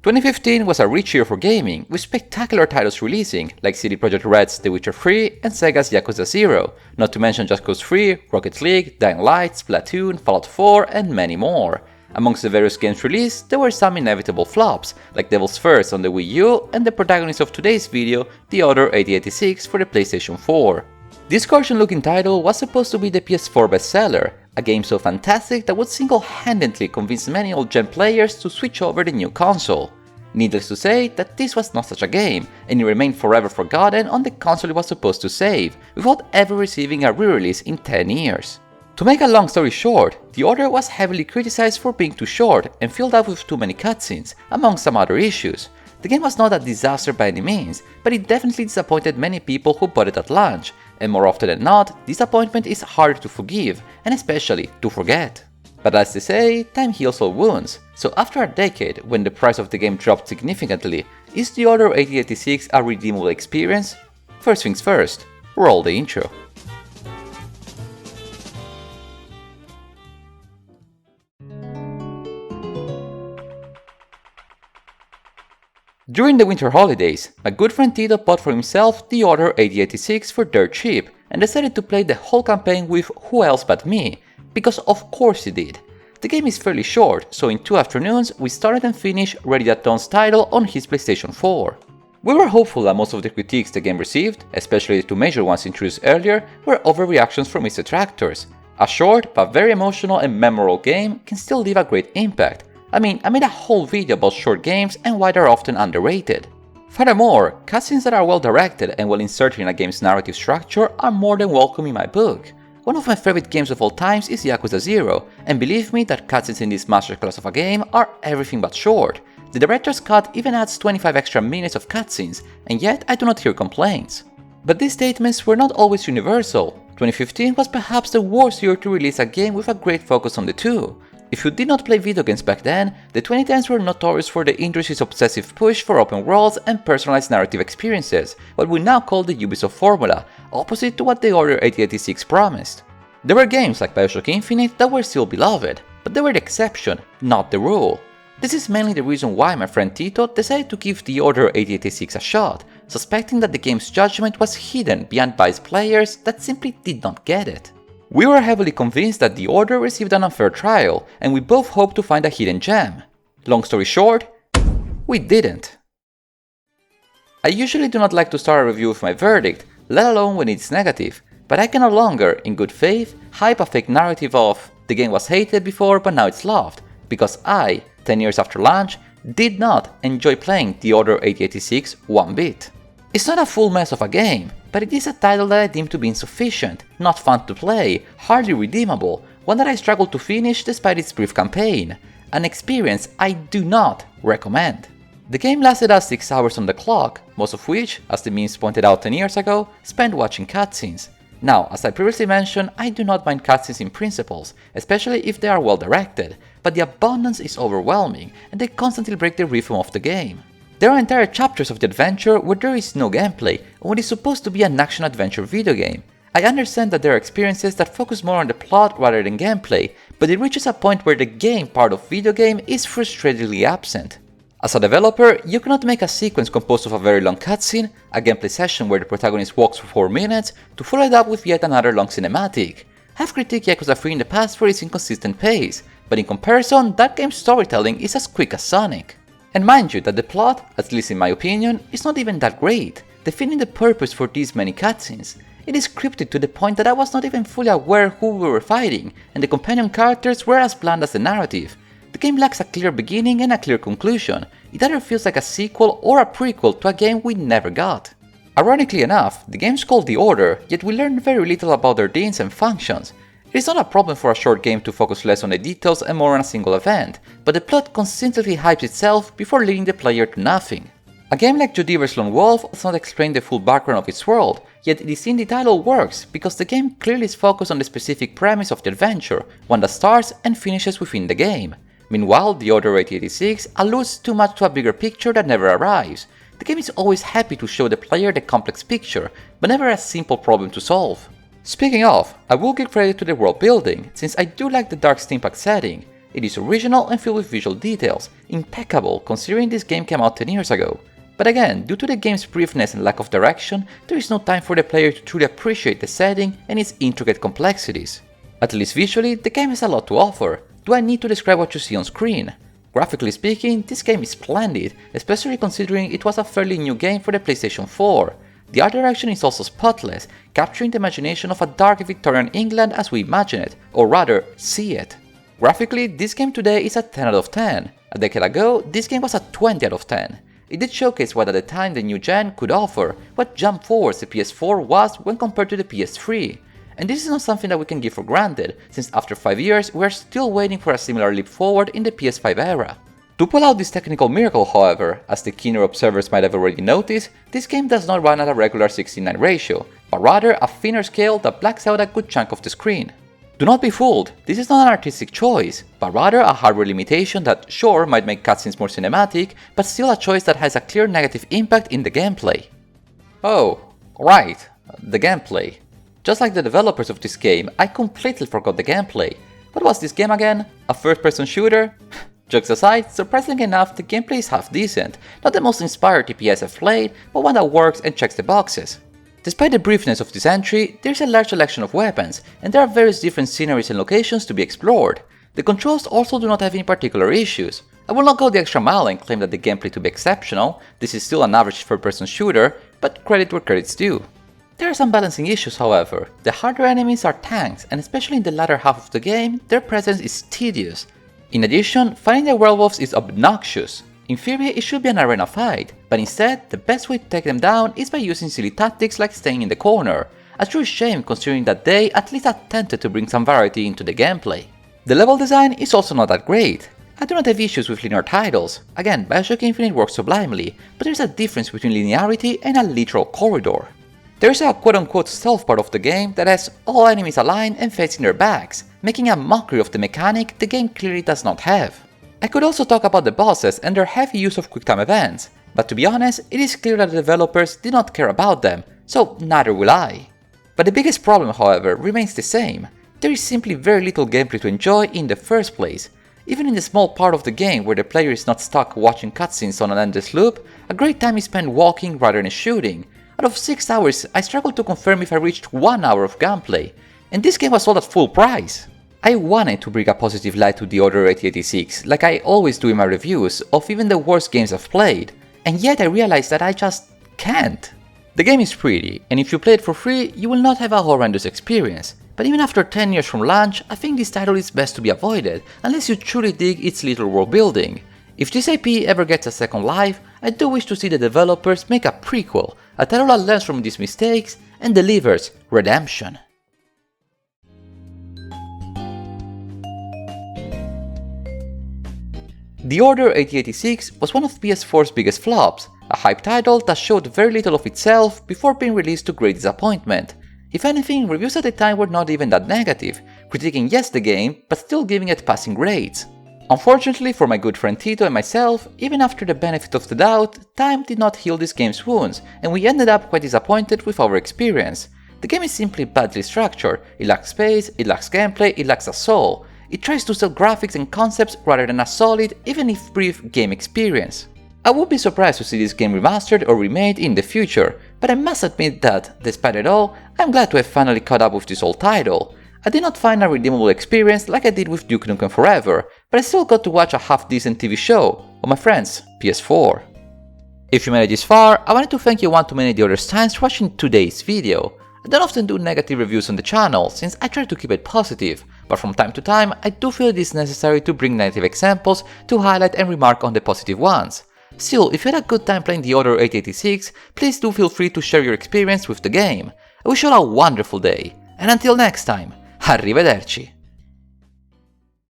2015 was a rich year for gaming, with spectacular titles releasing, like CD Projekt Red's The Witcher 3 and Sega's Yakuza 0, not to mention Just Cause 3, Rocket League, Dying Light, Splatoon, Fallout 4, and many more. Amongst the various games released, there were some inevitable flops, like Devil's First on the Wii U and the protagonist of today's video, The Order 8086 for the PlayStation 4. This cartoon-looking title was supposed to be the PS4 bestseller, a game so fantastic that would single-handedly convince many old-gen players to switch over the new console. Needless to say that this was not such a game, and it remained forever forgotten on the console it was supposed to save, without ever receiving a re-release in 10 years. To make a long story short, The Order was heavily criticized for being too short and filled up with too many cutscenes, among some other issues. The game was not a disaster by any means, but it definitely disappointed many people who bought it at launch, and more often than not, disappointment is harder to forgive, and especially to forget. But as they say, time heals all wounds, so after a decade, when the price of the game dropped significantly, is The Order 8086 a redeemable experience? First things first, roll the intro. During the winter holidays, my good friend Tito bought for himself The Order 8086 for dirt cheap and decided to play the whole campaign with who else but me, because of course he did. The game is fairly short, so in 2 afternoons we started and finished Ready at Dawn's title on his PlayStation 4. We were hopeful that most of the critiques the game received, especially the 2 major ones introduced earlier, were overreactions from its detractors. A short but very emotional and memorable game can still leave a great impact. I made a whole video about short games and why they're often underrated. Furthermore, cutscenes that are well directed and well inserted in a game's narrative structure are more than welcome in my book. One of my favorite games of all times is Yakuza 0, and believe me that cutscenes in this masterclass of a game are everything but short. The director's cut even adds 25 extra minutes of cutscenes, and yet I do not hear complaints. But these statements were not always universal. 2015 was perhaps the worst year to release a game with a great focus on the two. If you did not play video games back then, the 2010s were notorious for the industry's obsessive push for open worlds and personalized narrative experiences, what we now call the Ubisoft formula, opposite to what the Order 8086 promised. There were games like Bioshock Infinite that were still beloved, but they were the exception, not the rule. This is mainly the reason why my friend Tito decided to give the Order 8086 a shot, suspecting that the game's judgment was hidden behind biased players that simply did not get it. We were heavily convinced that The Order received an unfair trial, and we both hoped to find a hidden gem. Long story short, we didn't. I usually do not like to start a review with my verdict, let alone when it's negative, but I can no longer, in good faith, hype a fake narrative of the game was hated before but now it's loved, because I, 10 years after launch, did not enjoy playing The Order 8086 one bit. It's not a full mess of a game, but it is a title that I deem to be insufficient, not fun to play, hardly redeemable, one that I struggled to finish despite its brief campaign, an experience I do not recommend. The game lasted us 6 hours on the clock, most of which, as the memes pointed out 10 years ago, spent watching cutscenes. Now, as I previously mentioned, I do not mind cutscenes in principles, especially if they are well directed, but the abundance is overwhelming and they constantly break the rhythm of the game. There are entire chapters of the adventure where there is no gameplay, and what is supposed to be an action-adventure video game. I understand that there are experiences that focus more on the plot rather than gameplay, but it reaches a point where the game part of video game is frustratingly absent. As a developer, you cannot make a sequence composed of a very long cutscene, a gameplay session where the protagonist walks for 4 minutes, to follow it up with yet another long cinematic. I've critiqued Yakuza 3 in the past for its inconsistent pace, but in comparison, that game's storytelling is as quick as Sonic. And mind you that the plot, at least in my opinion, is not even that great, defeating the purpose for these many cutscenes. It is scripted to the point that I was not even fully aware who we were fighting, and the companion characters were as bland as the narrative. The game lacks a clear beginning and a clear conclusion. It either feels like a sequel or a prequel to a game we never got. Ironically enough, the game's called The Order, yet we learn very little about their deeds and functions. It is not a problem for a short game to focus less on the details and more on a single event, but the plot consistently hypes itself before leading the player to nothing. A game like Judiver's Lone Wolf does not explain the full background of its world, yet this indie title works because the game clearly is focused on the specific premise of the adventure, one that starts and finishes within the game. Meanwhile, The Order 8086 alludes too much to a bigger picture that never arrives. The game is always happy to show the player the complex picture, but never a simple problem to solve. Speaking of, I will give credit to the world building, since I do like the dark steampunk setting. It is original and filled with visual details, impeccable considering this game came out 10 years ago. But again, due to the game's briefness and lack of direction, there is no time for the player to truly appreciate the setting and its intricate complexities. At least visually, the game has a lot to offer. Do I need to describe what you see on screen? Graphically speaking, this game is splendid, especially considering it was a fairly new game for the PlayStation 4. The art direction is also spotless, capturing the imagination of a dark Victorian England as we imagine it, or rather, see it. Graphically, this game today is a 10 out of 10. A decade ago, this game was a 20 out of 10. It did showcase what at the time the new gen could offer, what jump forwards the PS4 was when compared to the PS3. And this is not something that we can give for granted, since after 5 years we are still waiting for a similar leap forward in the PS5 era. To pull out this technical miracle, however, as the keener observers might have already noticed, this game does not run at a regular 16:9 ratio, but rather a thinner scale that blacks out a good chunk of the screen. Do not be fooled, this is not an artistic choice, but rather a hardware limitation that sure might make cutscenes more cinematic, but still a choice that has a clear negative impact in the gameplay. Oh, right, the gameplay. Just like the developers of this game, I completely forgot the gameplay. What was this game again? A first-person shooter? Jokes aside, surprisingly enough, the gameplay is half decent, not the most inspired TPS I've played, but one that works and checks the boxes. Despite the briefness of this entry, there is a large selection of weapons, and there are various different sceneries and locations to be explored. The controls also do not have any particular issues. I will not go the extra mile and claim that the gameplay to be exceptional, this is still an average third-person shooter, but credit where credit's due. There are some balancing issues, however. The harder enemies are tanks, and especially in the latter half of the game, their presence is tedious. In addition, fighting the werewolves is obnoxious. In theory, it should be an arena fight, but instead, the best way to take them down is by using silly tactics like staying in the corner. A true shame considering that they at least attempted to bring some variety into the gameplay. The level design is also not that great. I do not have issues with linear titles. Again, Bioshock Infinite works sublimely, but there is a difference between linearity and a literal corridor. There is a quote-unquote stealth part of the game that has all enemies aligned and facing their backs, making a mockery of the mechanic the game clearly does not have. I could also talk about the bosses and their heavy use of QuickTime events, but to be honest, it is clear that the developers did not care about them, so neither will I. But the biggest problem, however, remains the same. There is simply very little gameplay to enjoy in the first place. Even in the small part of the game where the player is not stuck watching cutscenes on an endless loop, a great time is spent walking rather than shooting. Out of 6 hours, I struggled to confirm if I reached 1 hour of gameplay, and this game was sold at full price. I wanted to bring a positive light to the Order 8086, like I always do in my reviews of even the worst games I've played, and yet I realized that I just can't. The game is pretty, and if you play it for free, you will not have a horrendous experience, but even after 10 years from launch, I think this title is best to be avoided, unless you truly dig its little world building. If this IP ever gets a second life, I do wish to see the developers make a prequel, a title that learns from these mistakes and delivers redemption. The Order 8086 was one of PS4's biggest flops, a hype title that showed very little of itself before being released to great disappointment. If anything, reviews at the time were not even that negative, critiquing yes the game, but still giving it passing grades. Unfortunately for my good friend Tito and myself, even after the benefit of the doubt, time did not heal this game's wounds, and we ended up quite disappointed with our experience. The game is simply badly structured, it lacks space, it lacks gameplay, it lacks a soul. It tries to sell graphics and concepts rather than a solid, even if brief, game experience. I would be surprised to see this game remastered or remade in the future, but I must admit that, despite it all, I'm glad to have finally caught up with this old title. I did not find a redeemable experience like I did with Duke Nukem Forever, but I still got to watch a half-decent TV show on my friend's PS4. If you made it this far, I wanted to thank you one too many other times for watching today's video. I don't often do negative reviews on the channel, since I try to keep it positive, but from time to time I do feel it is necessary to bring negative examples to highlight and remark on the positive ones. Still, if you had a good time playing the Order 8086, please do feel free to share your experience with the game. I wish you all a wonderful day, and until next time, arrivederci!